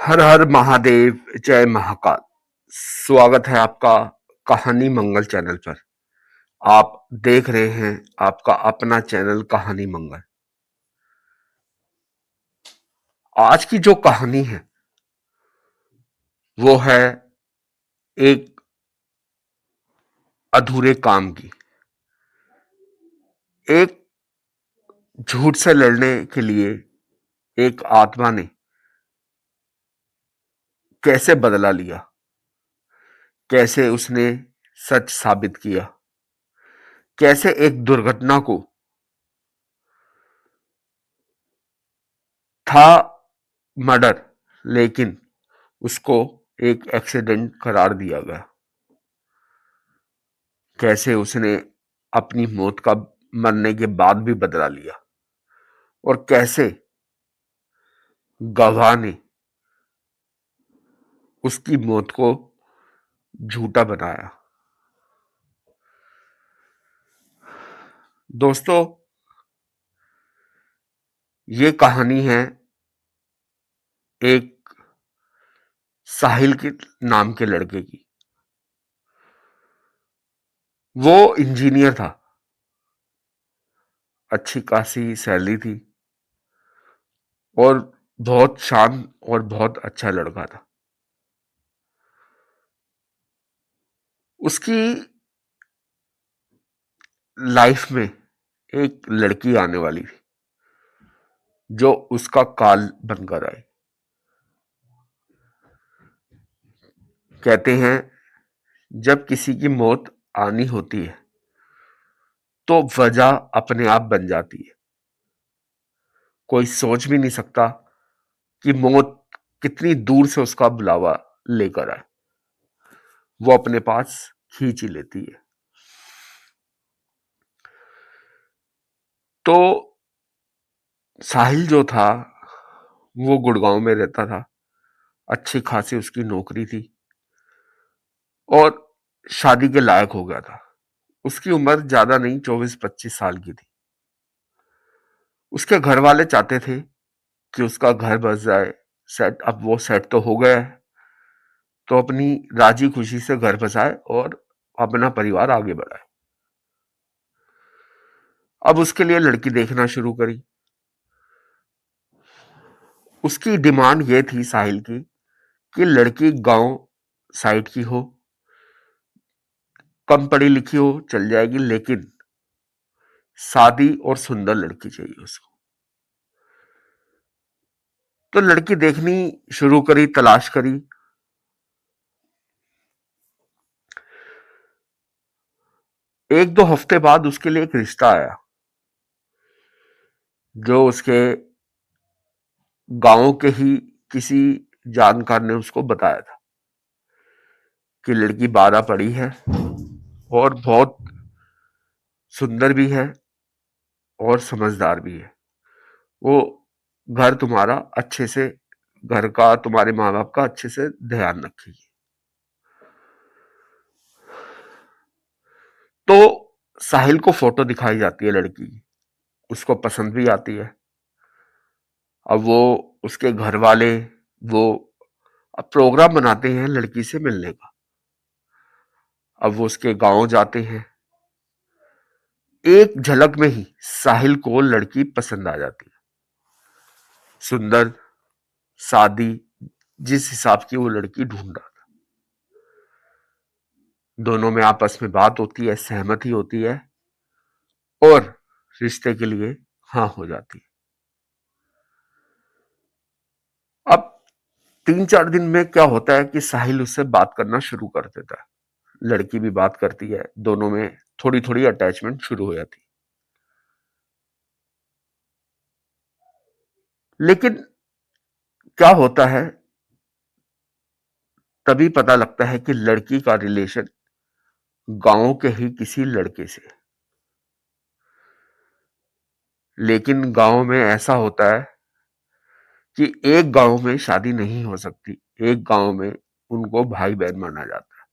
हर हर महादेव, जय महाकाल। स्वागत है आपका कहानी मंगल चैनल पर। आप देख रहे हैं आपका अपना चैनल कहानी मंगल। आज की जो कहानी है वो है एक अधूरे काम की। एक झूठ से लड़ने के लिए एक आत्मा ने कैसे बदला लिया, कैसे उसने सच साबित किया, कैसे एक दुर्घटना को था मर्डर लेकिन उसको एक एक्सीडेंट करार दिया गया, कैसे उसने अपनी मौत का मरने के बाद भी बदला लिया और कैसे गवाह ने उसकी मौत को झूठा बनाया। दोस्तों, ये कहानी है एक साहिल के नाम के लड़के की। वो इंजीनियर था, अच्छी खासी सैलरी थी और बहुत शांत और बहुत अच्छा लड़का था। उसकी लाइफ में एक लड़की आने वाली थी जो उसका काल बनकर आई। कहते हैं जब किसी की मौत आनी होती है तो वजह अपने आप बन जाती है। कोई सोच भी नहीं सकता कि मौत कितनी दूर से उसका बुलावा लेकर आए, वो अपने पास खींच ही लेती है। तो साहिल जो था वो गुड़गांव में रहता था, अच्छी खासी उसकी नौकरी थी और शादी के लायक हो गया था। उसकी उम्र ज्यादा नहीं, 24-25 साल की थी। उसके घर वाले चाहते थे कि उसका घर बस जाए, सेट। अब वो सेट तो हो गया है तो अपनी राजी खुशी से घर बसाए और अपना परिवार आगे बढ़ाए। अब उसके लिए लड़की देखना शुरू करी। उसकी डिमांड ये थी साहिल की कि लड़की गांव साइड की हो, कम पढ़ी लिखी हो चल जाएगी, लेकिन सादी और सुंदर लड़की चाहिए उसको। तो लड़की देखनी शुरू करी, तलाश करी। एक दो हफ्ते बाद उसके लिए एक रिश्ता आया जो उसके गांव के ही किसी जानकार ने उसको बताया था कि लड़की 12 पढ़ी है और बहुत सुंदर भी है और समझदार भी है। वो घर तुम्हारा अच्छे से, घर का, तुम्हारे माँ बाप का अच्छे से ध्यान रखेगी। तो साहिल को फोटो दिखाई जाती है लड़की की, उसको पसंद भी आती है। अब वो, उसके घर वाले, वो अब प्रोग्राम बनाते हैं लड़की से मिलने का। अब वो उसके गांव जाते हैं। एक झलक में ही साहिल को लड़की पसंद आ जाती है, सुंदर, सादी, जिस हिसाब की वो लड़की ढूंढ रहा था। दोनों में आपस में बात होती है, सहमति होती है और रिश्ते के लिए हाँ हो जाती है। अब 3-4 दिन में क्या होता है कि साहिल उससे बात करना शुरू कर देता है, लड़की भी बात करती है, दोनों में थोड़ी थोड़ी अटैचमेंट शुरू हो जाती है। लेकिन क्या होता है, तभी पता लगता है कि लड़की का रिलेशन गांव के ही किसी लड़के से। लेकिन गांव में ऐसा होता है कि एक गांव में शादी नहीं हो सकती, एक गांव में उनको भाई बहन माना जाता है।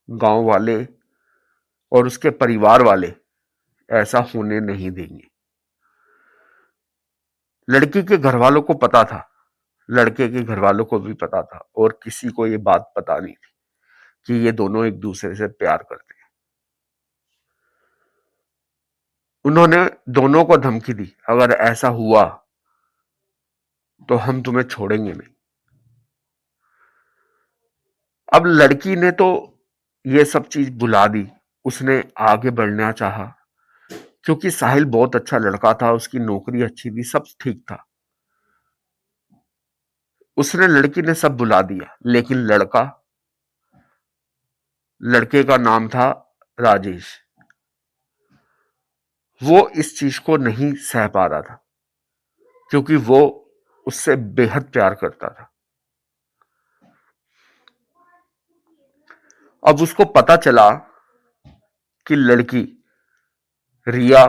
गांव वाले और उसके परिवार वाले ऐसा होने नहीं देंगे। लड़की के घर वालों को पता था, लड़के के घर वालों को भी पता था, और किसी को ये बात पता नहीं थी कि ये दोनों एक दूसरे से प्यार करते हैं। उन्होंने दोनों को धमकी दी, अगर ऐसा हुआ तो हम तुम्हें छोड़ेंगे नहीं। अब लड़की ने तो ये सब चीज भुला दी, उसने आगे बढ़ना चाहा, क्योंकि साहिल बहुत अच्छा लड़का था, उसकी नौकरी अच्छी थी, सब ठीक था। उसने लड़की ने सब भुला दिया, लेकिन लड़के का नाम था राजेश, वो इस चीज को नहीं सह पा रहा था, क्योंकि वो उससे बेहद प्यार करता था। अब उसको पता चला कि लड़की रिया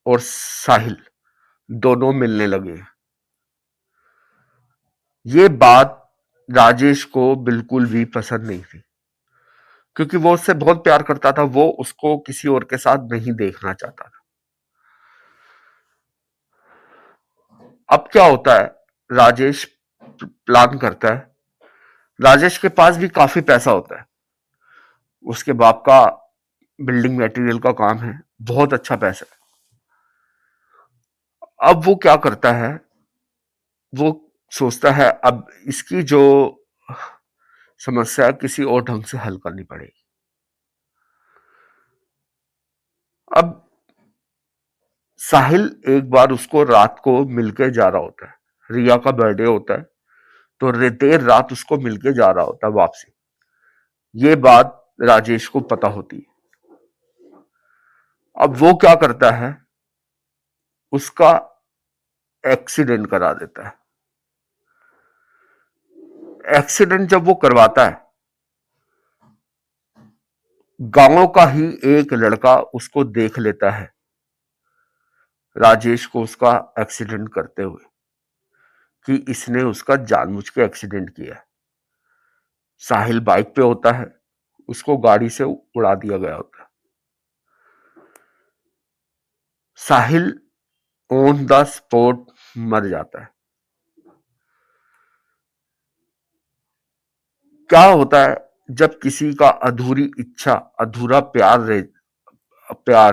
और साहिल दोनों मिलने लगे। ये बात राजेश को बिल्कुल भी पसंद नहीं थी, क्योंकि वो उससे बहुत प्यार करता था, वो उसको किसी और के साथ नहीं देखना चाहता था। अब क्या होता है, राजेश प्लान करता है, राजेश के पास भी काफी पैसा होता है, उसके बाप का बिल्डिंग मटेरियल का काम है, बहुत अच्छा पैसा है। अब वो क्या करता है, वो सोचता है अब इसकी जो समस्या किसी और ढंग से हल करनी पड़ेगी। अब साहिल एक बार उसको रात को मिलके जा रहा होता है, रिया का बर्थडे होता है, तो देर रात उसको मिलके जा रहा होता है वापसी। ये बात राजेश को पता होती है। अब वो क्या करता है, उसका एक्सीडेंट करा देता है। एक्सीडेंट जब वो करवाता है, गांव का ही एक लड़का उसको देख लेता है, राजेश को उसका एक्सीडेंट करते हुए, कि इसने उसका जानबूझ के एक्सीडेंट किया है। साहिल बाइक पे होता है, उसको गाड़ी से उड़ा दिया गया होता है। साहिल ऑन द स्पॉट मर जाता है। क्या होता है, जब किसी का अधूरी इच्छा, अधूरा प्यार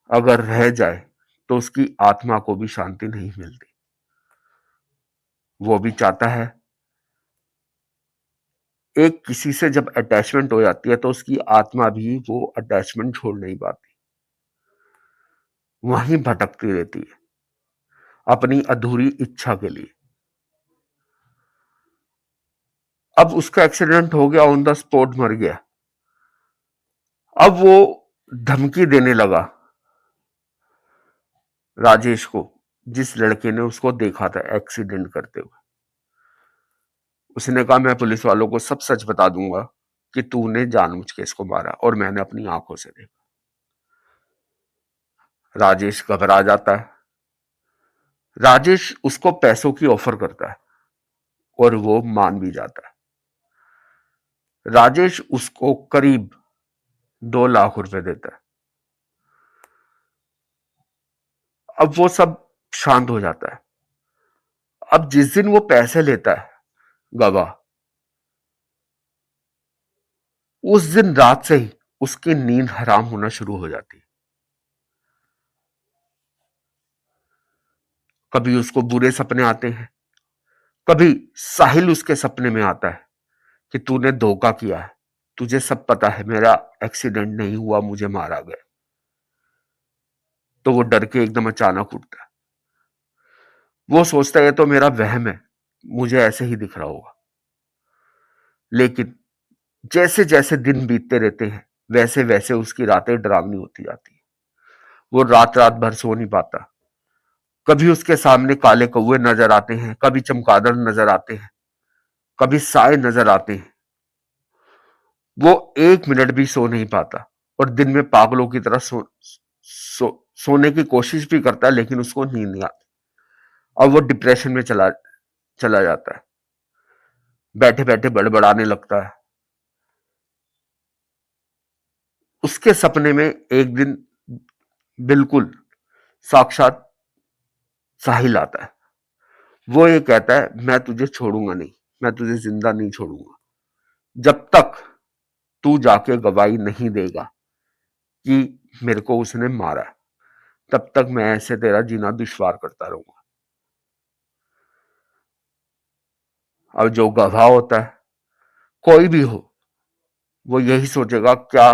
अगर रह जाए, तो उसकी आत्मा को भी शांति नहीं मिलती। वो भी चाहता है, एक किसी से जब अटैचमेंट हो जाती है तो उसकी आत्मा भी वो अटैचमेंट छोड़ नहीं पाती, वहीं भटकती रहती है अपनी अधूरी इच्छा के लिए। अब उसका एक्सीडेंट हो गया, ऑन द स्पॉट मर गया। अब वो धमकी देने लगा राजेश को, जिस लड़के ने उसको देखा था एक्सीडेंट करते हुए। उसने कहा, मैं पुलिस वालों को सब सच बता दूंगा कि तूने जानबूझ के इसको मारा, और मैंने अपनी आंखों से देखा। राजेश घबरा जाता है। राजेश उसको पैसों की ऑफर करता है, और वो मान भी जाता है। राजेश उसको करीब 2 लाख रुपए देता है। अब वो सब शांत हो जाता है। अब जिस दिन वो पैसे लेता है गवाह, उस दिन रात से ही उसकी नींद हराम होना शुरू हो जाती है। कभी उसको बुरे सपने आते हैं, कभी साहिल उसके सपने में आता है कि तूने धोखा किया है, तुझे सब पता है, मेरा एक्सीडेंट नहीं हुआ, मुझे मारा गया। तो वो डर के एकदम अचानक उठता है। वो सोचता है ये तो मेरा वहम है, मुझे ऐसे ही दिख रहा होगा। लेकिन जैसे जैसे दिन बीतते रहते हैं, वैसे वैसे उसकी रातें डरावनी होती जाती है। वो रात रात भर सो नहीं पाता। कभी उसके सामने काले कौवे नजर आते हैं, कभी चमगादड़ नजर आते हैं, कभी साए नजर आते हैं। वो 1 मिनट भी सो नहीं पाता, और दिन में पागलों की तरह सोने की कोशिश भी करता है, लेकिन उसको नींद नहीं आती। अब वो डिप्रेशन में चला चला जाता है, बैठे बैठे बड़बड़ाने लगता है। उसके सपने में एक दिन बिल्कुल साक्षात साहिल आता है। वो ये कहता है मैं तुझे छोड़ूंगा नहीं, मैं तुझे जिंदा नहीं छोड़ूंगा जब तक तू जाके गवाही नहीं देगा कि मेरे को उसने मारा है, तब तक मैं ऐसे तेरा जीना दुश्वार करता रहूंगा। अब जो गवाह होता है, कोई भी हो, वो यही सोचेगा क्या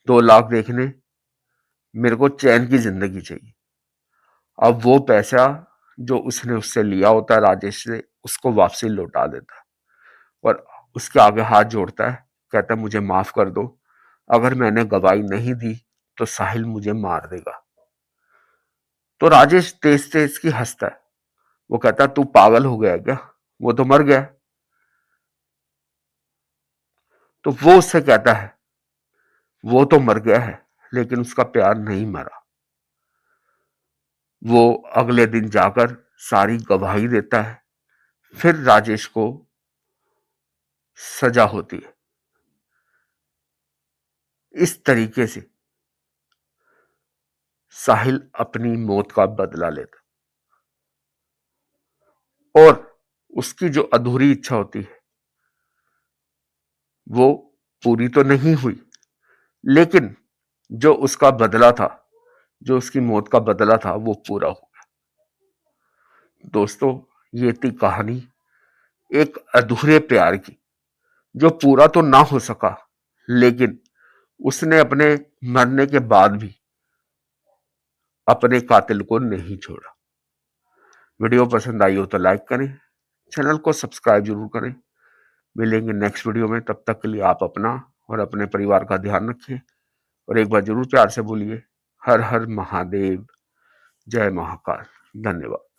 2 लाख देखने, मेरे को चैन की जिंदगी चाहिए। अब वो पैसा जो उसने उससे लिया होता है राजेश से, उसको वापसी लौटा देता है और उसके आगे हाथ जोड़ता है, कहता है मुझे माफ कर दो, अगर मैंने गवाही नहीं दी तो साहिल मुझे मार देगा। तो राजेश तेज तेज की हंसता है, वो कहता है तू पागल हो गया क्या, वो तो मर गया। तो वो उससे कहता है वो तो मर गया है लेकिन उसका प्यार नहीं मरा। वो अगले दिन जाकर सारी गवाही देता है, फिर राजेश को सजा होती है। इस तरीके से साहिल अपनी मौत का बदला लेता, और उसकी जो अधूरी इच्छा होती है वो पूरी तो नहीं हुई, लेकिन जो उसका बदला था, जो उसकी मौत का बदला था, वो पूरा हो गया। दोस्तों, ये थी कहानी एक अधूरे प्यार की, जो पूरा तो ना हो सका, लेकिन उसने अपने मरने के बाद भी अपने कातिल को नहीं छोड़ा। वीडियो पसंद आई हो तो लाइक करें, चैनल को सब्सक्राइब जरूर करें। मिलेंगे नेक्स्ट वीडियो में, तब तक के लिए आप अपना और अपने परिवार का ध्यान रखें, और एक बार जरूर प्यार से बोलिए हर हर महादेव, जय महाकाल। धन्यवाद।